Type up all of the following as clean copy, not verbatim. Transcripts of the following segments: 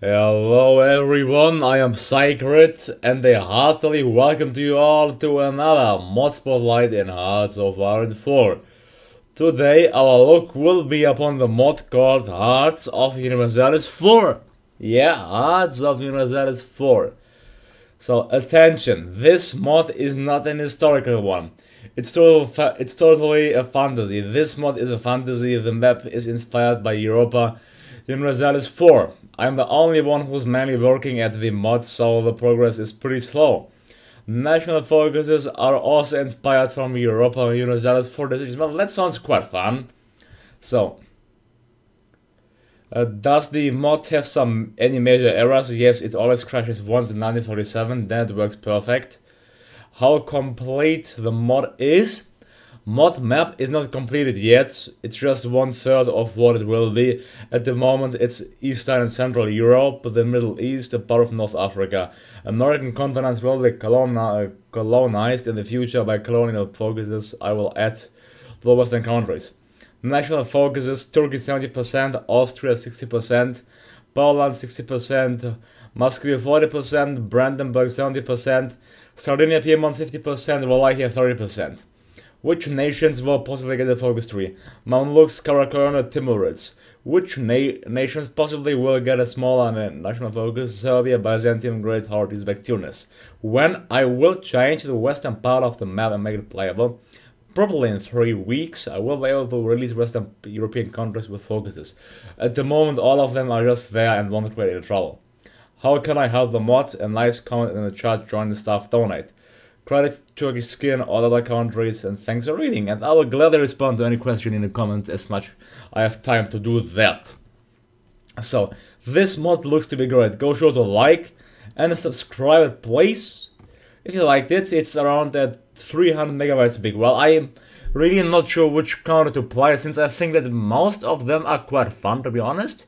Hello everyone, I am Sacred, and a heartily welcome to you all to another mod spotlight in Hearts of Iron 4. Today our look will be upon the mod called Hearts of Universalis 4. Yeah, Hearts of Universalis 4. So attention, this mod is not an historical one. It's totally a fantasy. This mod is a fantasy. The map is inspired by Europa Universalis 4. I'm the only one who's mainly working at the mod, so the progress is pretty slow. National focuses are also inspired from Europa Universalis 4 decisions. Well, that sounds quite fun. So, does the mod have any major errors? Yes, it always crashes once in 1947, then it works perfect. How complete the mod is? Mod map is not completed yet, it's just 1/3 of what it will be. At the moment it's Eastern and Central Europe, the Middle East, a part of North Africa. American continents will be colonized in the future by colonial focuses. I will add the Western countries. National focuses: Turkey 70%, Austria 60%, Poland 60%, Muscovy 40%, Brandenburg 70%, Sardinia Piedmont 50%, Wallachia 30%. Which nations will possibly get a focus tree? Mamluks, Karakorum, Timurids. Which nations possibly will get a smaller national focus? Serbia, Byzantium, Great Heart, Uzbek, Tunis. When I will change the western part of the map and make it playable, probably in 3 weeks, I will be able to release Western European countries with focuses. At the moment, all of them are just there and won't create any trouble. How can I help the mod? A nice comment in the chat, join the staff, donate. Credit Turkish Skin, all other countries, and thanks for reading. And I will gladly respond to any question in the comments as much I have time to do that. So, this mod looks to be great. Go sure to like and subscribe, please. If you liked it, it's around 300 megabytes big. Well, I am really not sure which country to play, since I think that most of them are quite fun, to be honest.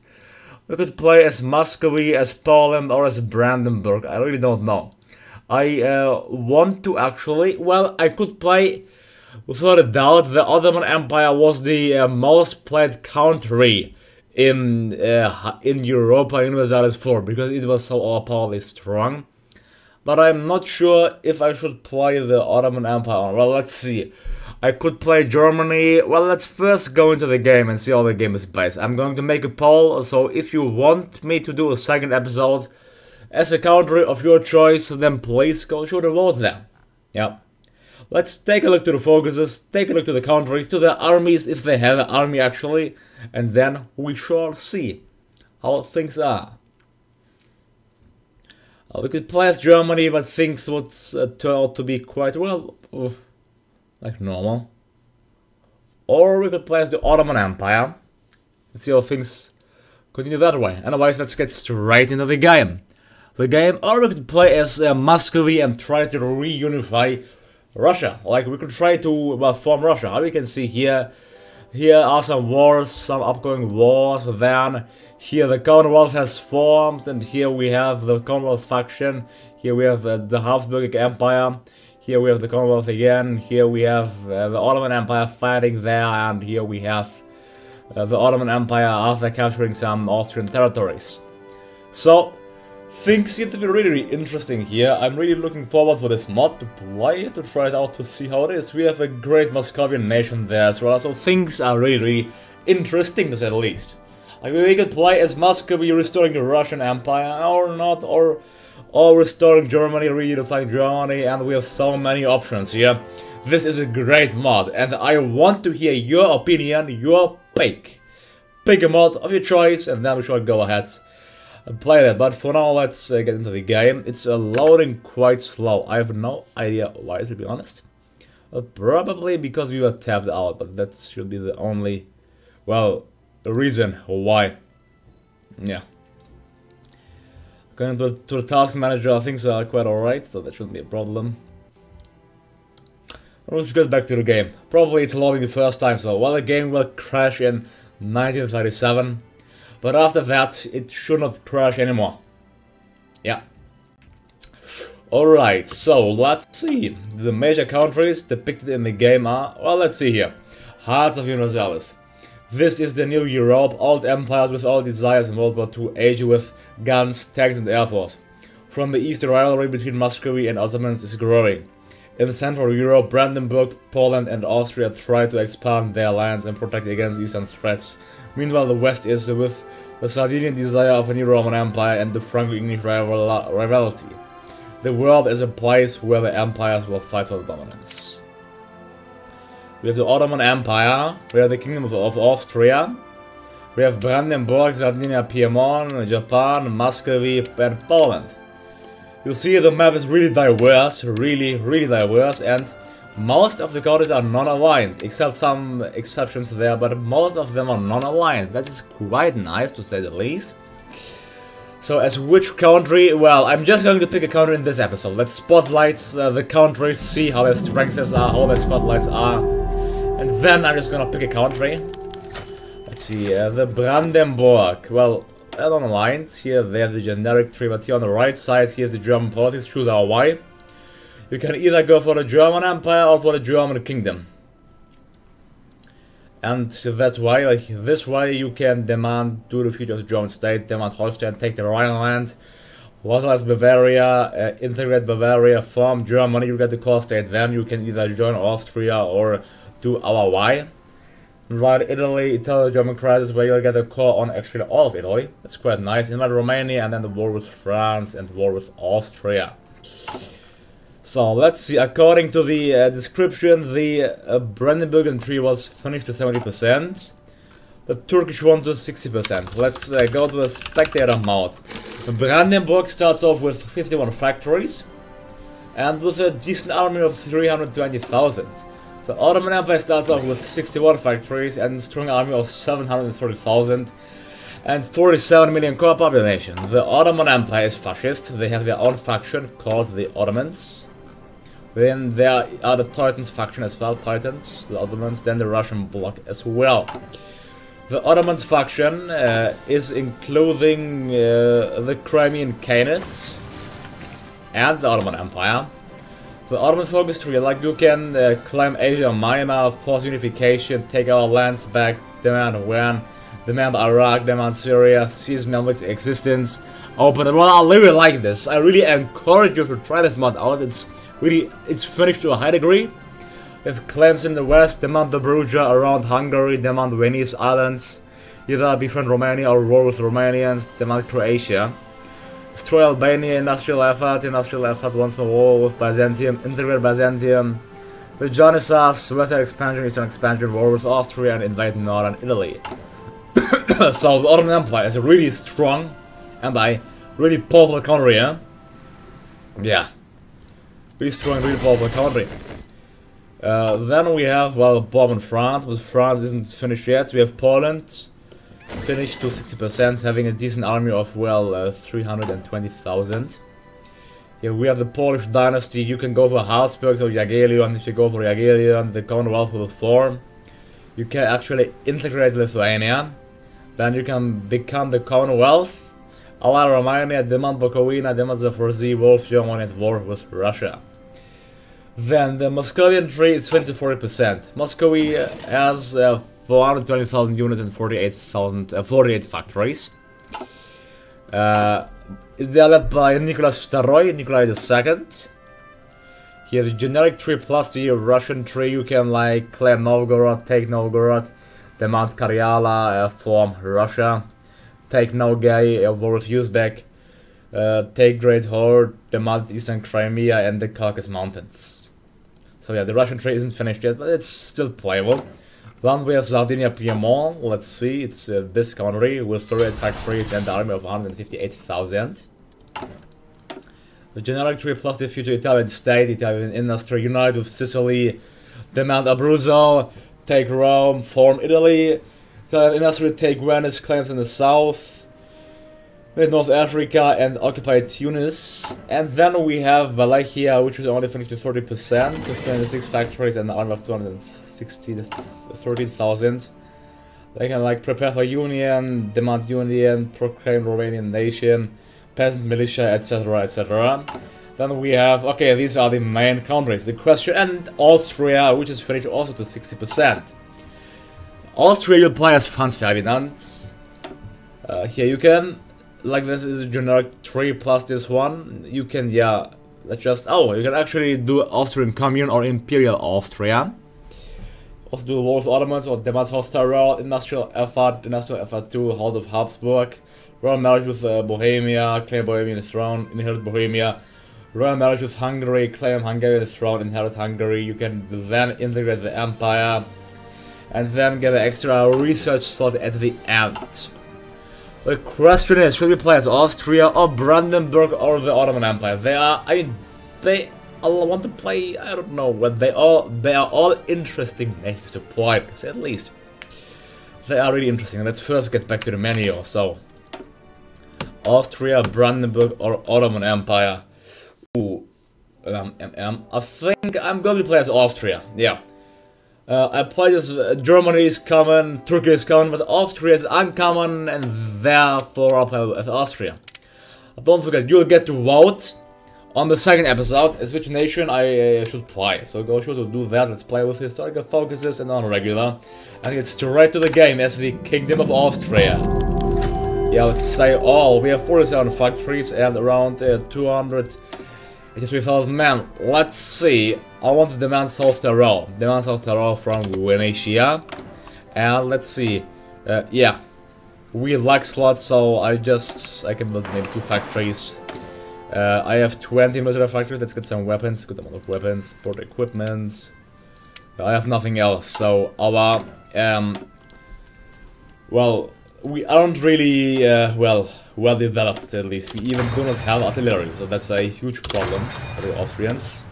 We could play as Muscovy, as Poland, or as Brandenburg. I really don't know. I want to actually, well, I could play, without a doubt, the Ottoman Empire was the most played country in Europa Universalis 4, because it was so overpoweredly strong. But I'm not sure if I should play the Ottoman Empire. Well, let's see. I could play Germany. Well, let's first go into the game and see how the game is based. I'm going to make a poll, so if you want me to do a second episode as a country of your choice, then please go sure to vote there. Yeah. Let's take a look to the focuses, take a look to the countries, to the armies, if they have an army actually, and then we shall see how things are. We could play as Germany, but things would turn out to be quite, well, like normal. Or we could play as the Ottoman Empire. Let's see how things continue that way. Otherwise, let's get straight into the game. Or we could play as Muscovy and try to reunify Russia. Like, we could try to, well, form Russia. How we can see here are some wars, some upcoming wars. Then here the Commonwealth has formed, and here we have the Commonwealth faction. Here we have the Habsburg Empire. Here we have the Commonwealth again. Here we have the Ottoman Empire fighting there, and here we have the Ottoman Empire after capturing some Austrian territories. So, things seem to be really interesting here. I'm really looking forward for this mod to play, to try it out, to see how it is. We have a great Muscovian nation there as well, so things are really interesting, to say the least. Like, we could play as Muscovy restoring the Russian Empire, or not, or restoring Germany, reunifying Germany, and we have so many options here. This is a great mod, and I want to hear your opinion, your pick. Pick a mod of your choice, and then we shall go ahead and play that. But for now, let's get into the game. It's loading quite slow. I have no idea why, to be honest. Probably because we were tapped out, but that should be the only, well, the reason why. Yeah. Going to the task manager, things are quite alright, so that shouldn't be a problem. Let's get back to the game. Probably it's loading the first time, so well, the game will crash in 1937. But after that, it should not crash anymore. Yeah. Alright, so let's see. The major countries depicted in the game are, well, let's see here. Hearts of Universalis. This is the new Europe, old empires with all desires in World War II, age with guns, tanks and air force. From the east, the rivalry between Muscovy and Ottomans is growing. In Central Europe, Brandenburg, Poland and Austria try to expand their lands and protect against eastern threats. Meanwhile, the west is with the Sardinian desire of a new Roman Empire and the Franco-English rivalry. The world is a place where the empires will fight for dominance. We have the Ottoman Empire, we have the Kingdom of Austria, we have Brandenburg, Sardinia, Piedmont, Japan, Muscovy, and Poland. You see the map is really diverse, really diverse, and most of the countries are non-aligned, except some exceptions there, but most of them are non-aligned. That is quite nice, to say the least. So as which country? Well, I'm just going to pick a country in this episode. Let's spotlight the countries, see how their strengths are, how their spotlights are. And then I'm just gonna pick a country. Let's see, the Brandenburg. Well, unaligned. Here they have the generic tree, but here on the right side, here's the German politics. Choose our Y. You can either go for the German Empire or for the German Kingdom. And that's why, like this way, you can demand to the future of the German state, demand Holstein, take the Rhineland, vassalize Bavaria, integrate Bavaria, form Germany, you get the core state. Then you can either join Austria or do our Y. Right, Italy, Italo-German crisis, where you'll get a core on actually all of Italy. That's quite nice. Invade Romania, and then the war with France and war with Austria. So let's see. According to the description, the Brandenburg Treaty was finished to 70%. The Turkish one to 60%. Let's go to the spectator mode. Brandenburg starts off with 51 factories and with a decent army of 320,000. The Ottoman Empire starts off with 61 factories and a strong army of 730,000 and 47 million core population. The Ottoman Empire is fascist. They have their own faction called the Ottomans. Then there are the Teutons faction as well, Teutons, the Ottomans, then the Russian bloc as well. The Ottomans faction is including the Crimean Khanate and the Ottoman Empire. The Ottoman focus tree, like you can claim Asia Minor, force unification, take our lands back, demand Iran, demand Iraq, demand Syria, seize Mamluk's existence, open it. Well, I really like this. I really encourage you to try this mod out. It's finished to a high degree. We have claims in the west, demand Dobruja around Hungary, demand Venice Islands, either befriend Romania or war with Romanians, demand Croatia. Destroy Albania, industrial effort once more war with Byzantium, integrate Byzantium, the Janissaries, western expansion, eastern expansion, war with Austria, and invade northern Italy. So the Ottoman Empire is a really strong and a really powerful country, yeah? Yeah. Really strong, really powerful country. Then we have, well, Bourbon France, but France isn't finished yet. We have Poland. Finished to 60%, having a decent army of, well, 320,000. Here we have the Polish dynasty. You can go for Habsburg or Jagiellon. If you go for Jagiellon, the Commonwealth will form. You can actually integrate Lithuania. Then you can become the Commonwealth. Ally Romania, demand Bukovina, demand Zaporozhye, Wolf Germany, and war with Russia. Then the Moscovian tree is 20 to 40%. Muscovy has 420,000 units and 48 factories. They are led by Nicholas II, Nikolai II. Here the generic tree plus the Russian tree, you can like claim Novgorod, take Novgorod, demand Karyala, form Russia, take Nogay, war with Uzbek, take Great Horde, demand Eastern Crimea and the Caucasus Mountains. So yeah, the Russian tree isn't finished yet, but it's still playable. Then we have Sardinia Piedmont. Let's see, it's this country with 38 factories and an army of 158,000. The generic tree plus the future Italian state, Italian industry, unite with Sicily, demand Abruzzo, take Rome, form Italy, Italian industry, take Venice, claims in the south, with North Africa and occupy Tunis. And then we have Wallachia, which is only finished to 30%, with 26 factories and an army of 13,000. They can like prepare for union, demand union, proclaim Romanian nation, peasant militia, etc, etc. Then we have, okay, these are the main countries. The question, and Austria, which is finished also to 60%. Austria will play as Franz Ferdinand. Here you can, like this is a generic 3 plus this one. You can, yeah, let's just, oh, you can actually do Austrian Commune or Imperial Austria. Also do War with Ottomans or Demonstrations Terror, Industrial Effort 2, House of Habsburg, Royal Marriage with Bohemia, claim Bohemian throne, inherit Bohemia, Royal Marriage with Hungary, claim Hungarian throne, inherit Hungary. You can then integrate the empire, and then get an extra research slot at the end. The question is, should we play as Austria or Brandenburg or the Ottoman Empire? They are, I mean, they all want to play, I don't know, but they are all interesting nations to play, to say at least. They are really interesting. Let's first get back to the menu. So, Austria, Brandenburg or Ottoman Empire. Ooh, I think I'm going to play as Austria, yeah. I played as Germany is common, Turkey is common, but Austria is uncommon, and therefore I'll play as Austria. Don't forget, you'll get to vote on the second episode as which nation I should play. So go sure to do that. Let's play with historical focuses and on regular. And get straight to the game as the Kingdom of Austria. Yeah, let's say all. We have 47 factories and around 283,000 men. Let's see. I want to demand South Tyrol. Demand South Tyrol from Venetia. And let's see. Yeah. We lack slots, so I can build maybe 2 factories. I have 20 military factories. Let's get some weapons. Good amount of weapons. Port equipment. I have nothing else. So our well, we aren't really well developed, at least. We even do not have artillery, so that's a huge problem for the Austrians.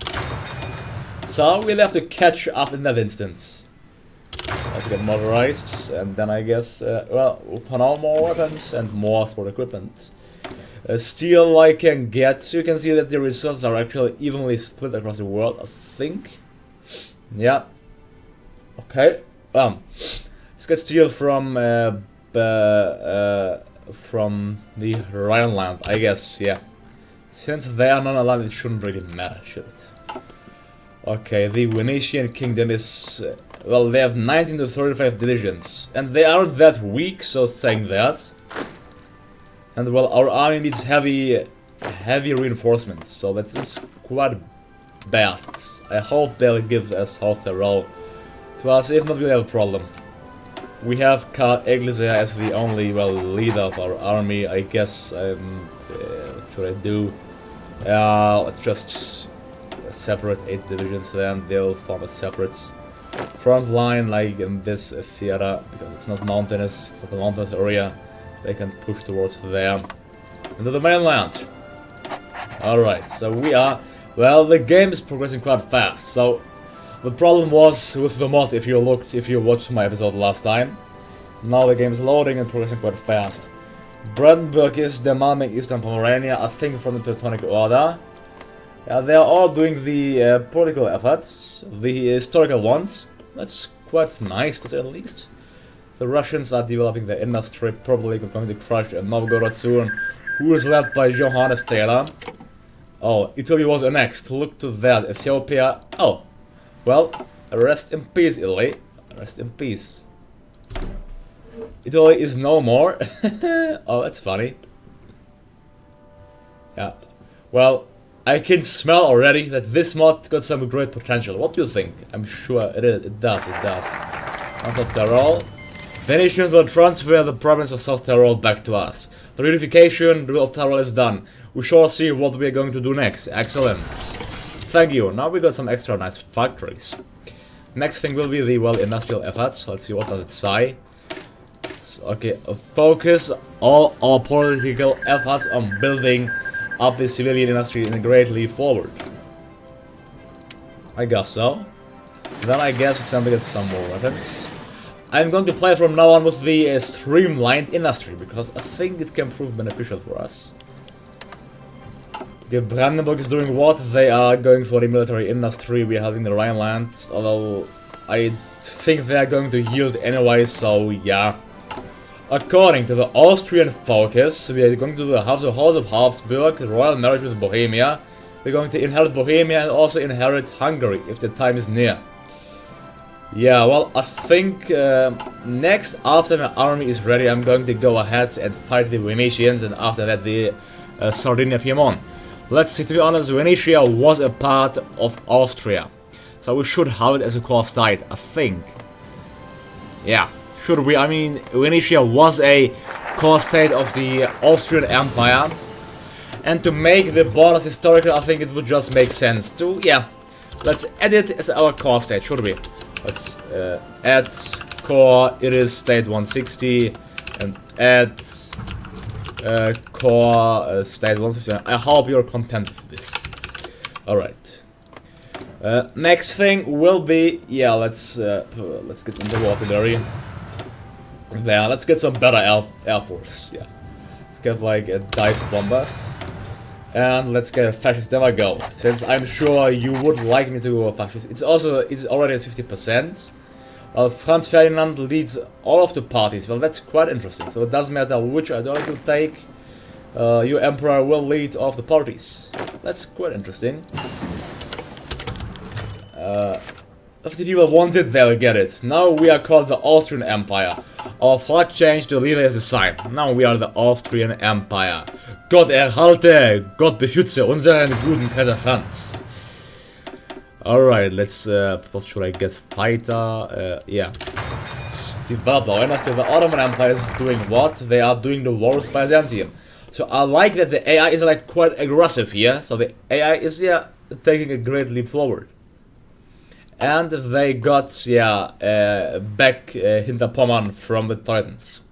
So we'll have to catch up in that instance. Let's get motorized, and then I guess, well, for now more weapons and more sport equipment. Steel I can get, so you can see that the resources are actually evenly split across the world, I think. Yeah. Okay. Let's get steel from the Rhineland, I guess, yeah. Since they are not aligned, it shouldn't really matter, should it? Okay, the Venetian kingdom is, well, they have 19 to 35 divisions, and they aren't that weak, so saying that. And well, our army needs heavy reinforcements, so that is quite bad. I hope they'll give us South Tyrol to us, if not we'll have a problem. We have Karl Eglisher as the only, well, leader of our army, I guess. What should I do? Let's just separate 8 divisions, then they'll form a separate front line, like in this theater, because it's not mountainous, it's not a mountainous area. They can push towards there, into the mainland. Alright, so we are, well, the game is progressing quite fast, so the problem was with the mod, if you watched my episode last time. Now the game is loading and progressing quite fast. Brandenburg is demanding Eastern Pomerania, I think from the Teutonic Order. Yeah, they are all doing the political efforts, the historical ones. That's quite nice, to say the least. The Russians are developing their industry, probably going to crush Novgorod soon, who is led by Johannes Taylor. Oh, Italy was annexed, look to that, Ethiopia. Oh, well, rest in peace, Italy. Rest in peace. Italy is no more. Oh, that's funny. Yeah, well, I can smell already that this mod got some great potential. What do you think? I'm sure it does. South Tyrol. Venetians will transfer the province of South Tyrol back to us. The reunification of Tyrol is done. We shall see what we are going to do next. Excellent. Thank you. Now we got some extra nice factories. Next thing will be the, well, industrial efforts. Let's see what does it say. Okay, focus all our political efforts on building up the civilian industry in a great leap forward. I guess so. Then I guess it's time to get some more weapons. I'm going to play from now on with the streamlined industry, because I think it can prove beneficial for us. Okay, Brandenburg is doing what? They are going for the military industry, we are having the Rhineland, although I think they are going to yield anyway, so yeah. According to the Austrian focus, we are going to do the House of Habsburg, royal marriage with Bohemia. We're going to inherit Bohemia and also inherit Hungary, if the time is near. Yeah, well, I think next, after my army is ready, I'm going to go ahead and fight the Venetians, and after that the Sardinia Piedmont. Let's see, to be honest, Venetia was a part of Austria, so we should have it as a core state, I think. Yeah, should we? I mean, Venetia was a core state of the Austrian Empire, and to make the borders historical, I think it would just make sense to, yeah, let's add it as our core state, should we? Let's add core, it is state 160, and add core state 150. I hope you're content with this. Alright. Next thing will be, yeah, let's get into the artillery. There, let's get some better air force. Yeah, let's get like a dive bombers, and let's get a fascist. There I go. Since I'm sure you would like me to go fascist, it's already at 50%. Franz Ferdinand leads all of the parties. Well, that's quite interesting. So it doesn't matter which ideology you take. Your emperor will lead all of the parties. That's quite interesting. If the people want it, they'll get it. Now we are called the Austrian Empire. Our flag changed, the leader is the sign. Now we are the Austrian Empire. Gott erhalte, Gott beschütze unseren guten Kaiser Franz. Alright, let's, what should I get? Fighter, yeah. Develop awareness, the Ottoman Empire is doing what? They are doing the war with Byzantium. So I like that the AI is like quite aggressive here. So the AI is, yeah, taking a great leap forward. And they got, yeah, back Hinterpommern from the Titans.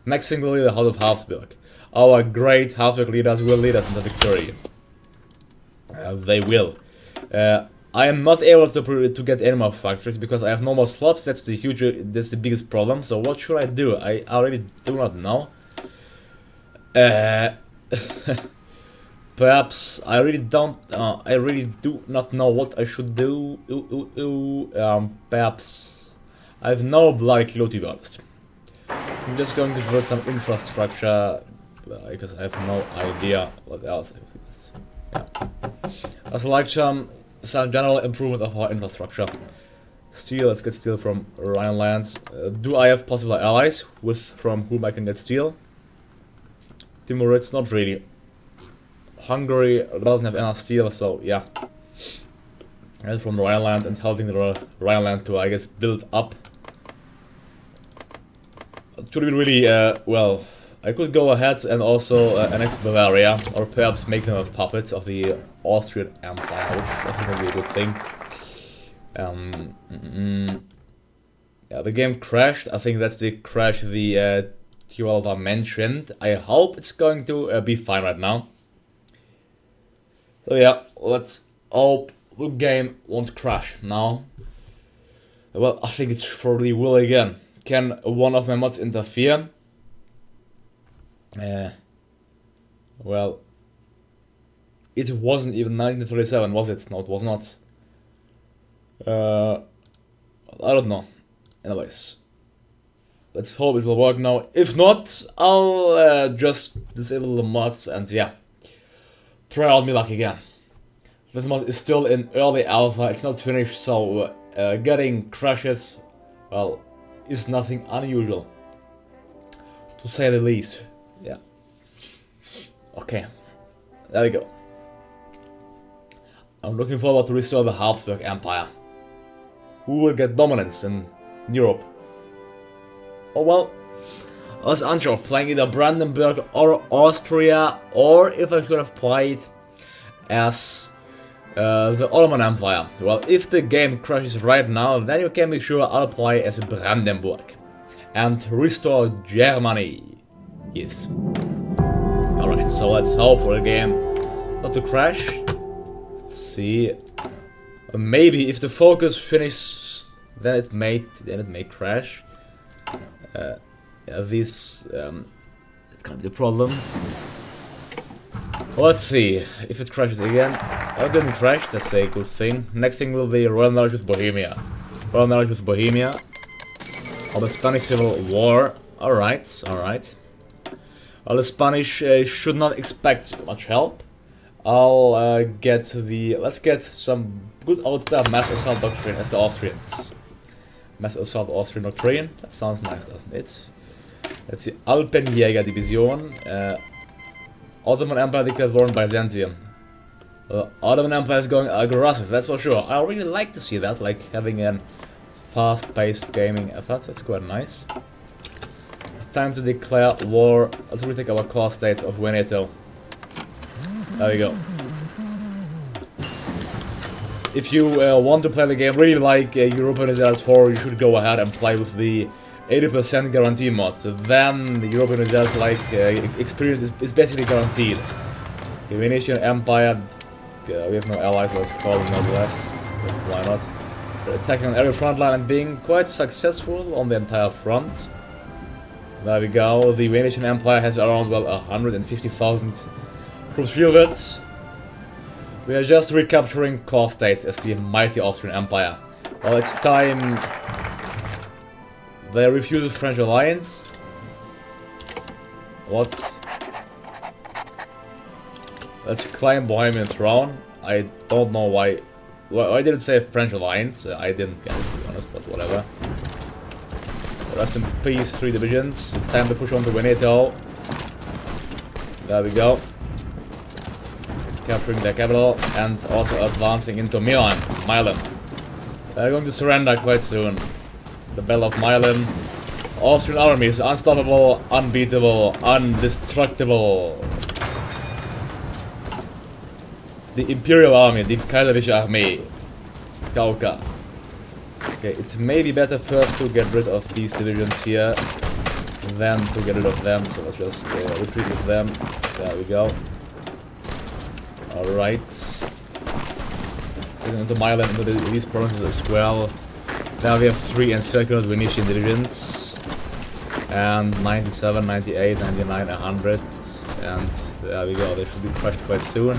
Next thing will be the House of Habsburg. Our great Habsburg leaders will lead us into victory. They will. I am not able to get any more factories because I have no more slots. That's the biggest problem. So what should I do? I already do not know. Perhaps I really don't. I really do not know what I should do. Perhaps I have no bloody clue, to be honest. I'm just going to build some infrastructure because I have no idea what else. Yeah. I'd like some general improvement of our infrastructure. Steel. Let's get steel from Rhineland. Do I have possible allies from whom I can get steel? Timurid, not really. Hungary doesn't have enough steel, so yeah. And from Rhineland and helping the Rhineland to, I guess, build up. It should be really, well, I could go ahead and also annex Bavaria, or perhaps make them a puppet of the Austrian Empire, which I think would be a good thing. Yeah, the game crashed. I think that's the crash the Tiwalva mentioned. I hope it's going to be fine right now. So yeah, let's hope the game won't crash now. Well, I think it probably will again. Can one of my mods interfere? Well, it wasn't even 1937, was it? No, it was not. I don't know. Anyways, let's hope it will work now. If not, I'll just disable the mods and yeah, try out my luck again. This mod is still in early alpha, it's not finished, so getting crashes, well, is nothing unusual, to say the least. Yeah. Okay, there we go. I'm looking forward to restore the Habsburg Empire. Who will get dominance in Europe? Oh well, I was unsure of playing either Brandenburg or Austria, or if I should have played as the Ottoman Empire. Well, if the game crashes right now, then you can be sure I'll play as Brandenburg and restore Germany. Yes. Alright, so let's hope for the game not to crash. Let's see. Maybe if the focus finishes, then it may crash. Yeah, this it's gonna be the problem. Let's see if it crashes again. Oh, it didn't crash. That's a good thing. Next thing will be royal marriage with Bohemia. Royal marriage with Bohemia. Oh, the Spanish Civil War. All right, all right. Well, the Spanish should not expect much help. I'll get the. Let's get some good old style mass assault doctrine as the Austrians. Mass Assault Austrian Doctrine. That sounds nice, doesn't it? Let's see. Alpenjäger-Division. Ottoman Empire declared war on Byzantium. Ottoman Empire is going aggressive, that's for sure. I really like to see that, like having a fast-paced gaming effort. That's quite nice. It's time to declare war. Let's retake our core states of Veneto. There we go. If you want to play the game really like Universalis 4, you should go ahead and play with the 80% guarantee mod. So then the Universalis like experience is basically guaranteed. The Venetian Empire, we have no allies, let's call them nonetheless. Why not? They're attacking on every front line and being quite successful on the entire front. There we go. The Venetian Empire has around, well, 150,000 troops fielded. We are just recapturing core states as the mighty Austrian Empire. Well, it's time. They refuse the French alliance. What? Let's claim Bohemian throne. I don't know why. Well, I didn't say French alliance. I didn't get it, to be honest, but whatever. Rest in peace, 3 divisions. It's time to push on to Veneto. There we go. Capturing their capital and also advancing into Milan. They're going to surrender quite soon. The Battle of Milan. Austrian army is unstoppable, unbeatable, indestructible. The Imperial Army, the Kaiserische Armee. Kauka. Okay, it may be better first to get rid of these divisions here than to get rid of them, so let's just retreat with them. There we go. Alright. Getting into Milan, into these provinces as well. Now we have 3 encircled Venetian divisions. And 97, 98, 99, 100. And there we go, they should be crushed quite soon.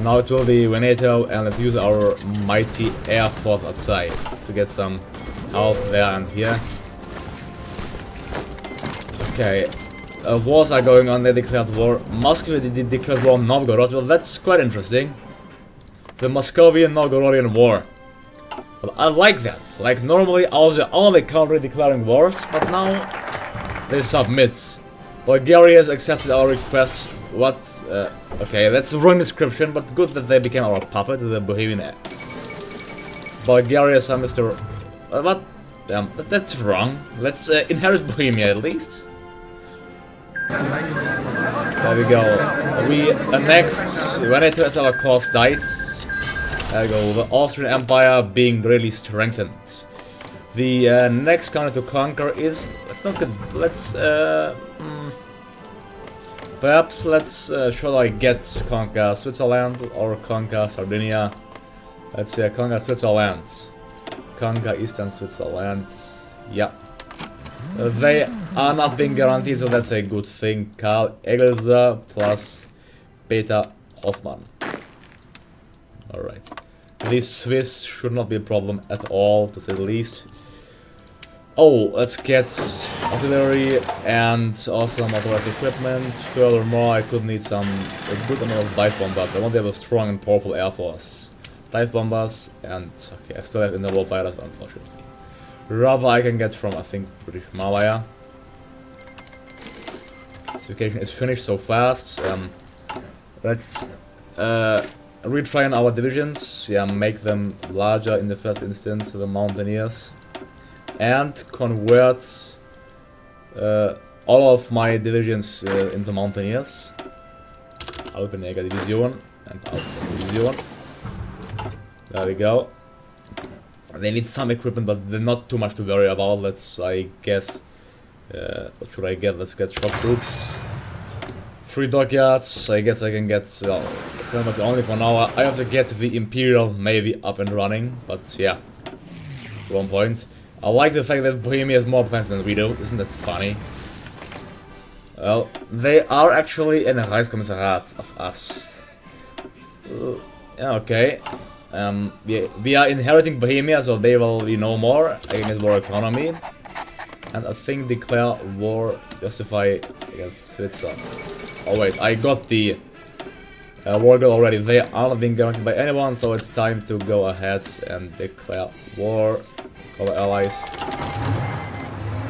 Now it will be Veneto, and let's use our mighty air force outside to get some help there and here. Okay. Wars are going on, they declared war. Muscovy declared war on Novgorod. Well, that's quite interesting. The Muscovian-Novgorodian War. Well, I like that. Like, normally I was the only country declaring wars, but now they submit. Bulgaria has accepted our request. What? Okay, that's the wrong description, but good that they became our puppet, the Bohemian. Bulgaria is Mr. What? That's wrong. Let's inherit Bohemia at least. There we go. We annexed Veneto as our core states. There we go. The Austrian Empire being really strengthened. The next country to conquer is. Let's not get. Let's. Perhaps let's. Shall I get conquer Switzerland or conquer Sardinia? Let's conquer Switzerland. Conquer Eastern Switzerland. Yeah. They are not being guaranteed, so that's a good thing. Karl Egelser plus Peter Hoffmann. Alright. The Swiss should not be a problem at all, to say the least. Oh, let's get artillery and also motorized equipment. Furthermore, I could need a good amount of dive bombers. I want to have a strong and powerful air force. Dive bombers and okay, I still have interwar fighters, unfortunately. Rubber I can get from, I think, British Malaya. Certification is finished so fast. Let's retrain our divisions. Yeah, make them larger in the first instance, the Mountaineers. And convert all of my divisions into Mountaineers. Alpenjäger Division and Alpenjäger Division. There we go. They need some equipment, but they're not too much to worry about. Let's, I guess, what should I get? Let's get shock troops. 3 dockyards. I guess I can get, that's only for now. I have to get the Imperial Navy up and running, but yeah, at one point. I like the fact that Bohemia has more plans than we do. Isn't that funny? Well, they are actually in a Reichskommissariat of us. Yeah, okay. We are inheriting Bohemia, so they will be no more. I can get war economy. And I think declare war, justify against Switzerland. Oh wait, I got the war goal already. They are not being guaranteed by anyone, so it's time to go ahead and declare war our allies.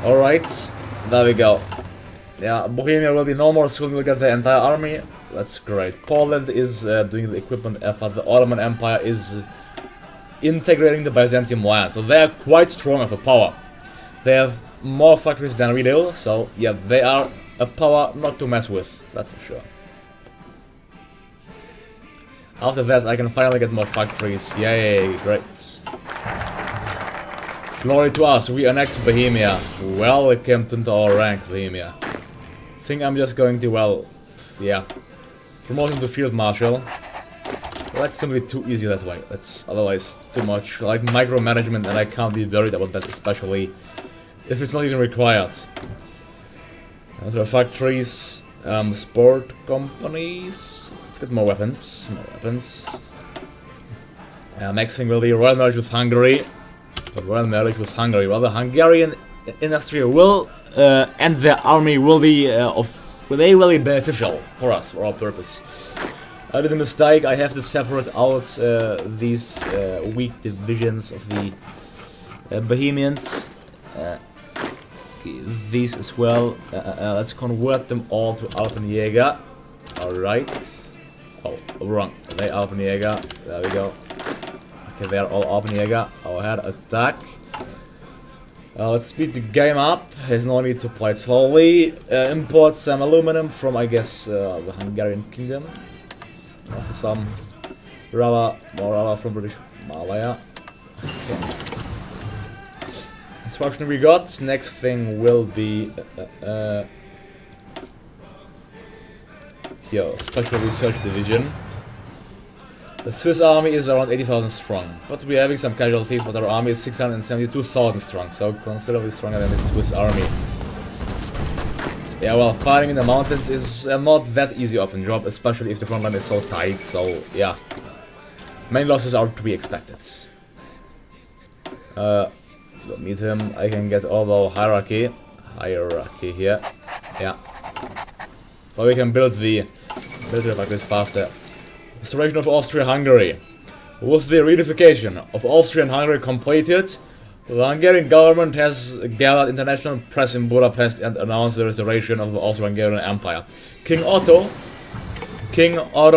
Alright, there we go. Yeah, Bohemia will be no more soon, we'll get the entire army. That's great. Poland is doing the equipment effort, the Ottoman Empire is integrating the Byzantium land, so they are quite strong of a power. They have more factories than we do, so yeah, they are a power not to mess with, that's for sure. After that I can finally get more factories, yay, great. Glory to us, we annexed Bohemia. Welcome into our ranks, Bohemia. Think I'm just going to, well, yeah. Promoting to Field Marshal. Well, that's simply too easy that way. That's otherwise too much. Like micromanagement, and I can't be worried about that, especially if it's not even required. Other factories, sport companies. Let's get more weapons. More weapons. Next thing will be royal marriage with Hungary. The royal marriage with Hungary. Well, the Hungarian industry will and their army will be really beneficial for us, for our purpose. I did a mistake. I have to separate out these weak divisions of the Bohemians. These as well. Let's convert them all to Alpenjäger. Alright. Oh, wrong. They Alpenjäger. There we go. Okay, they are all Alpenjäger. Go ahead, attack. Let's speed the game up. There's no need to play it slowly. Import some aluminum from, I guess, the Hungarian kingdom. Also some more rubber from British Malaya. Okay. Instruction we got. Next thing will be here, Special Research Division. The Swiss army is around 80,000 strong, but we're having some casualties, but our army is 672,000 strong, so considerably stronger than the Swiss army. Yeah, well, fighting in the mountains is not that easy of a job, especially if the front line is so tight, so yeah. Main losses are to be expected. Don't meet him, I can get over hierarchy here, yeah. So we can build the factories faster. Restoration of Austria-Hungary. With the reunification of Austria and Hungary completed, the Hungarian government has gathered international press in Budapest and announced the restoration of the Austro-Hungarian Empire. King Otto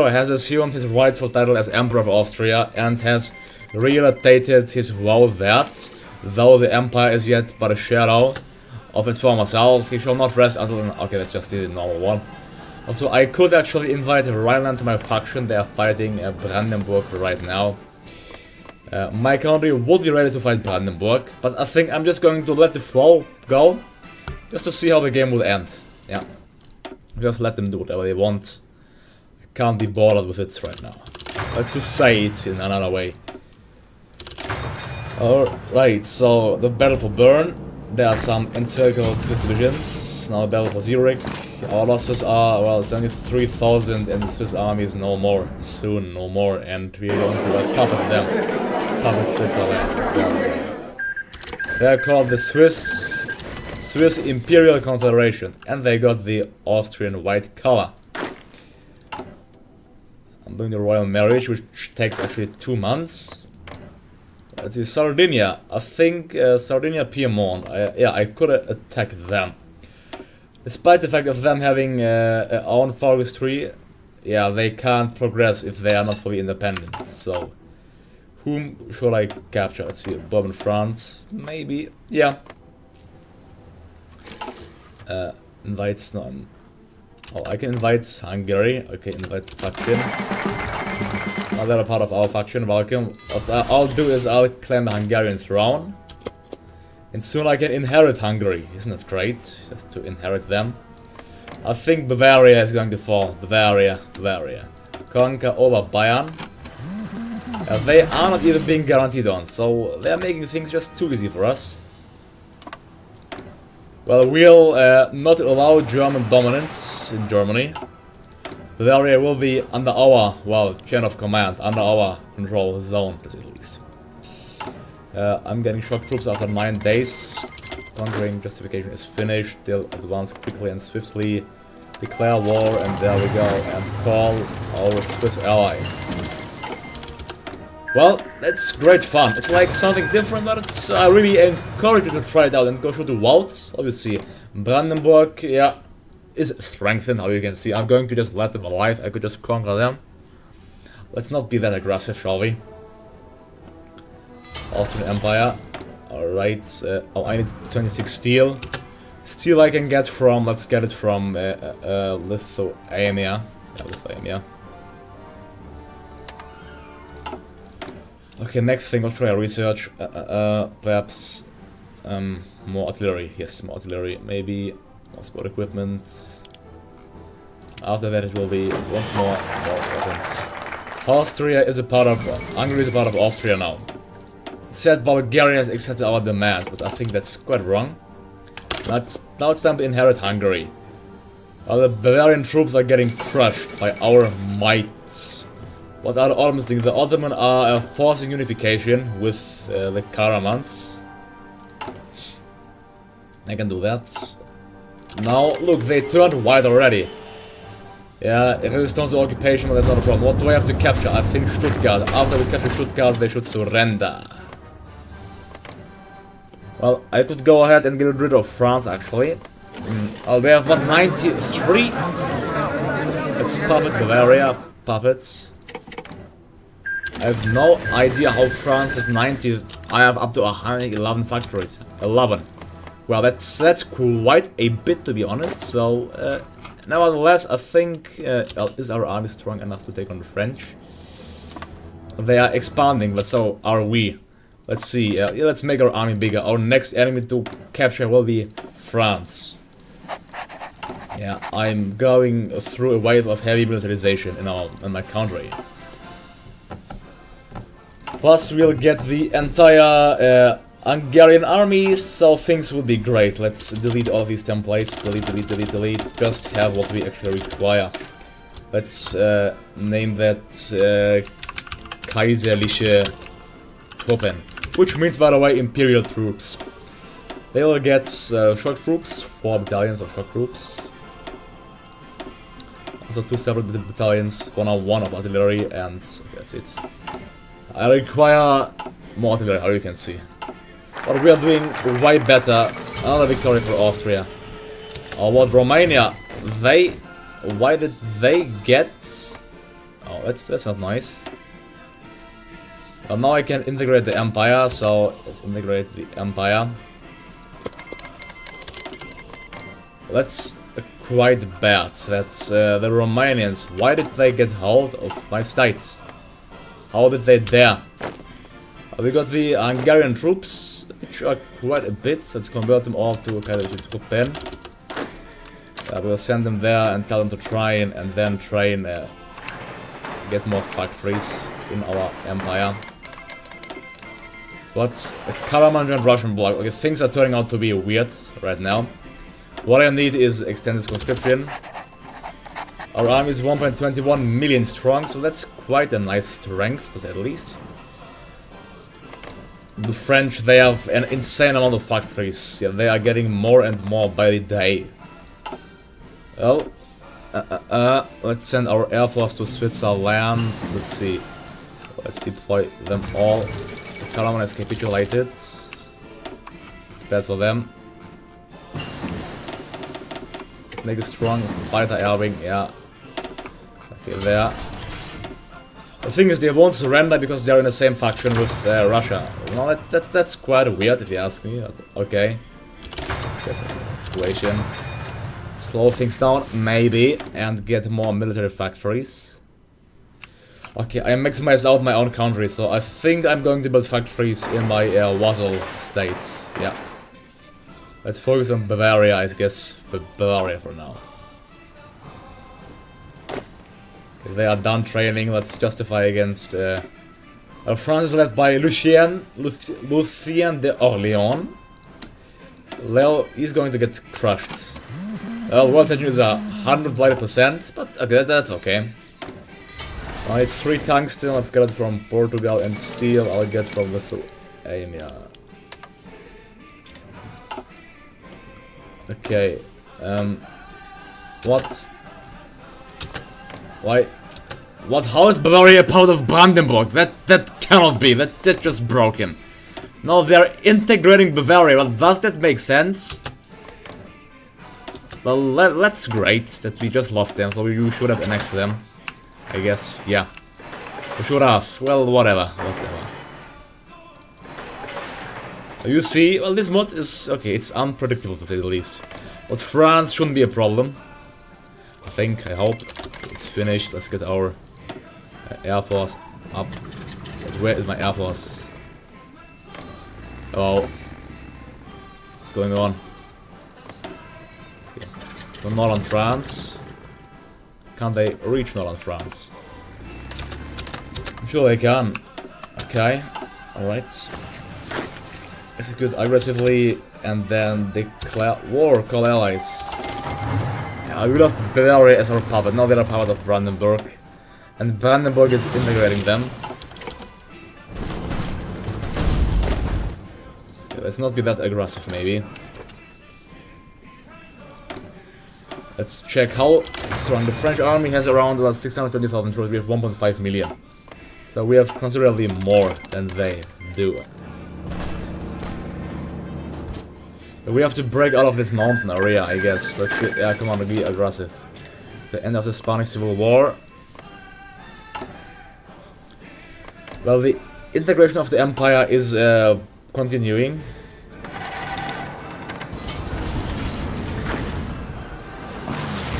has assumed his rightful title as Emperor of Austria and has reiterated his vow that, though the empire is yet but a shadow of its former self, he shall not rest until... Okay, that's just the normal one. Also, I could actually invite Rhineland to my faction. They are fighting Brandenburg right now. My country would be ready to fight Brandenburg, but I think I'm just going to let the flow go, just to see how the game will end. Yeah, just let them do whatever they want. I can't be bothered with it right now. Let's just say it in another way. Alright, so the battle for Bern. There are some encircled Swiss divisions. Now the battle for Zurich. Our losses are, well, it's only 3,000 and the Swiss army is no more. Soon, no more, and we are going to puppet them. Puppet Switzerland. They are called the Swiss Imperial Confederation, and they got the Austrian white color. I'm doing the royal marriage, which takes actually 2 months. Let's see, Sardinia. I think Sardinia, Piedmont. Yeah, I could attack them. Despite the fact of them having their own forestry, yeah, they can't progress if they are not fully independent. So, whom should I capture? Let's see, Bourbon, France, maybe. Yeah. Invite no. Oh, I can invite Hungary. Okay, invite faction. Now they're a part of our faction. Welcome. What I'll do is I'll claim the Hungarian throne. And soon I can inherit Hungary. Isn't that great? Just to inherit them. I think Bavaria is going to fall. Bavaria. Conquer over Bayern. They are not even being guaranteed on, so they are making things just too easy for us. Well, we'll not allow German dominance in Germany. Bavaria will be under our, well, chain of command, under our control zone, at least. I'm getting shock troops after 9 days. Conquering justification is finished. They'll advance quickly and swiftly. Declare war, and there we go. And call our Swiss ally. Well, that's great fun. It's like something different, but it's, I really encourage you to try it out and go through the walls. Obviously, Brandenburg, yeah, is strengthened, how you can see. I'm going to just let them alive. I could just conquer them. Let's not be that aggressive, shall we? Austrian Empire. Alright. Oh, I need 26 steel. Steel I can get from, let's get it from Lithuania. Yeah, Lithuania. Okay, next thing, what should I research? Perhaps more artillery. Yes, more artillery. Maybe more sport equipment. After that, it will be once more weapons. Austria is a part of Hungary is a part of Austria now. It said Bulgaria has accepted our demands, but I think that's quite wrong. Now it's time to inherit Hungary. The Bavarian troops are getting crushed by our might. What are the Ottomans doing? The Ottomans are forcing unification with the Karamans. I can do that. Now, look, they turned white already. Yeah, resistance to occupation, but that's not a problem. What do I have to capture? I think Stuttgart. After we capture Stuttgart, they should surrender. Well, I could go ahead and get rid of France, actually. We have 193. It's puppet Bavaria. Puppets. I have no idea how France is 90. I have up to 111 factories. 11. Well, that's quite a bit, to be honest. So, nevertheless, I think is our army strong enough to take on the French? They are expanding, but so are we. Let's see. Let's make our army bigger. Our next enemy to capture will be France. Yeah, I'm going through a wave of heavy militarization in my country. Plus, we'll get the entire Hungarian army, so things will be great. Let's delete all these templates. Delete. Just have what we actually require. Let's name that Kaiserliche Truppen, which means, by the way, Imperial troops. They will get shock troops, 4 battalions of shock troops. Also 2 separate battalions, 1 of artillery, and that's it. I require more artillery, how you can see. But we are doing way better. Another victory for Austria. Oh, what, Romania? Why did they get... Oh, that's not nice. Well, now I can integrate the empire, so let's integrate the empire. That's quite bad. That's the Romanians. Why did they get hold of my states? How did they dare? We got the Hungarian troops, which are quite a bit. So let's convert them all to kind of Truppen. We'll send them there and tell them to train, and then train, get more factories in our empire. What's a Karaman and Russian bloc? Okay, things are turning out to be weird right now. What I need is extended conscription. Our army is 1.21 million strong, so that's quite a nice strength, to say the least. The French, they have an insane amount of factories. Yeah, they are getting more and more by the day. Well, let's send our air force to Switzerland. Let's see. Let's deploy them all. The Karaman has capitulated. It's bad for them. Make a strong fighter air wing, yeah. Okay, there. The thing is, they won't surrender because they're in the same faction with Russia. Well, that's quite weird if you ask me. Okay. There's a situation. Slow things down, maybe, and get more military factories. Okay, I maximized out my own country, so I think I'm going to build factories in my vassal states. Yeah. Let's focus on Bavaria, I guess. Bavaria for now. If they are done training, let's justify against... France is led by Lucien de Orléans. Leo, he's going to get crushed. World tension is 100%, but okay, that's okay. I need 3 tungsten, let's get it from Portugal, and steel I'll get from Lithuania. Okay, what? Why? What? How is Bavaria part of Brandenburg? That cannot be. That's just broken. No, they're integrating Bavaria. Well, does that make sense? Well, that's great that we just lost them, so we should have annexed them. I guess, yeah. We should have. Well, whatever. You see, well, this mod is... okay, it's unpredictable to say the least. But France shouldn't be a problem. I think, I hope. It's finished. Let's get our Air Force up. But where is my Air Force? Hello. What's going on? Okay. So northern France. Can't they reach northern France? I'm sure they can. Okay. Alright. Execute aggressively and then declare war, call allies. Yeah, we lost Bavaria as our puppet, now they're a puppet of Brandenburg. And Brandenburg is integrating them. Okay, let's not be that aggressive maybe. Let's check how strong the French army has. Around about 620,000 troops, we have 1.5 million. So we have considerably more than they do. We have to break out of this mountain area, I guess. Let's get, yeah, come on, be aggressive. The end of the Spanish Civil War. Well, the integration of the empire is continuing.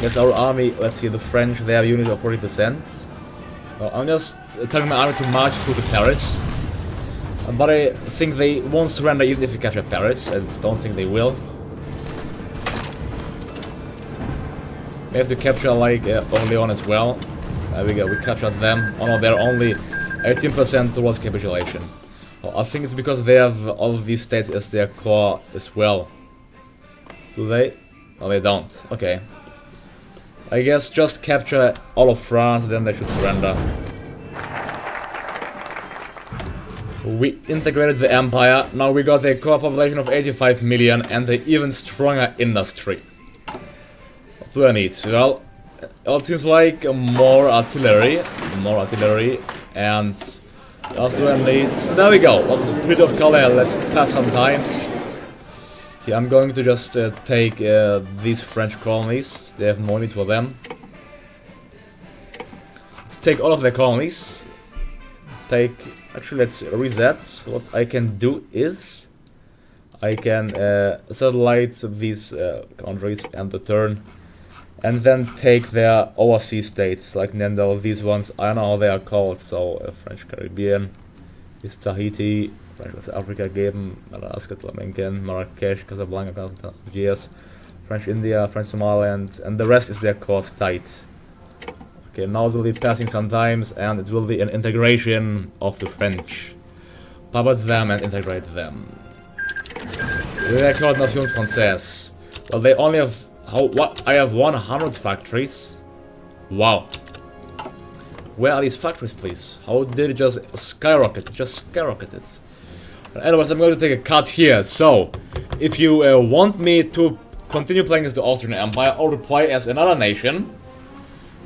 Yes, our army, let's see, the French, they have a unit of 40%. Well, I'm just telling my army to march through to Paris. But I think they won't surrender even if we capture Paris. I don't think they will. We have to capture like Orleans as well. There we go, we captured them. Oh no, they're only 18% towards capitulation. Well, I think it's because they have all of these states as their core as well. Do they? No, they don't. Okay. I guess just capture all of France, then they should surrender. We integrated the empire, now we got a core population of 85 million and an even stronger industry. What do I need? Well, it seems like more artillery, and what else do I need? There we go, Treaty of Calais, let's pass some times. Yeah, I'm going to just take these French colonies, they have no need for them. Let's take all of their colonies. Actually, let's reset. What I can do is I can satellite these countries and the turn, and then take their overseas states, like Nendo, these ones, I don't know how they are called, so French Caribbean, is Tahiti, French West Africa geben, Madagascar, Flamencan, Marrakesh, Casablanca, Algiers, French India, French Somaliland, and the rest is their core state. Okay, now it will be passing sometimes, and it will be an integration of the French. Puppet them and integrate them. They are called Nation Française. Well, they only have... I have 100 factories. Wow. Where are these factories, please? How did it just skyrocket? Just skyrocketed. Anyways, I'm going to take a cut here. So, if you want me to continue playing as the Austrian Empire or to play as another nation,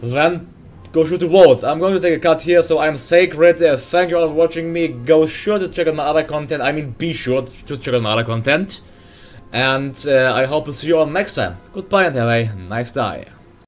then go shoot to vote. I'm going to take a cut here, so I'm Sacred. Thank you all for watching me. Go sure to check out my other content. I mean, be sure to check out my other content. And I hope to see you all next time. Goodbye and have a nice day.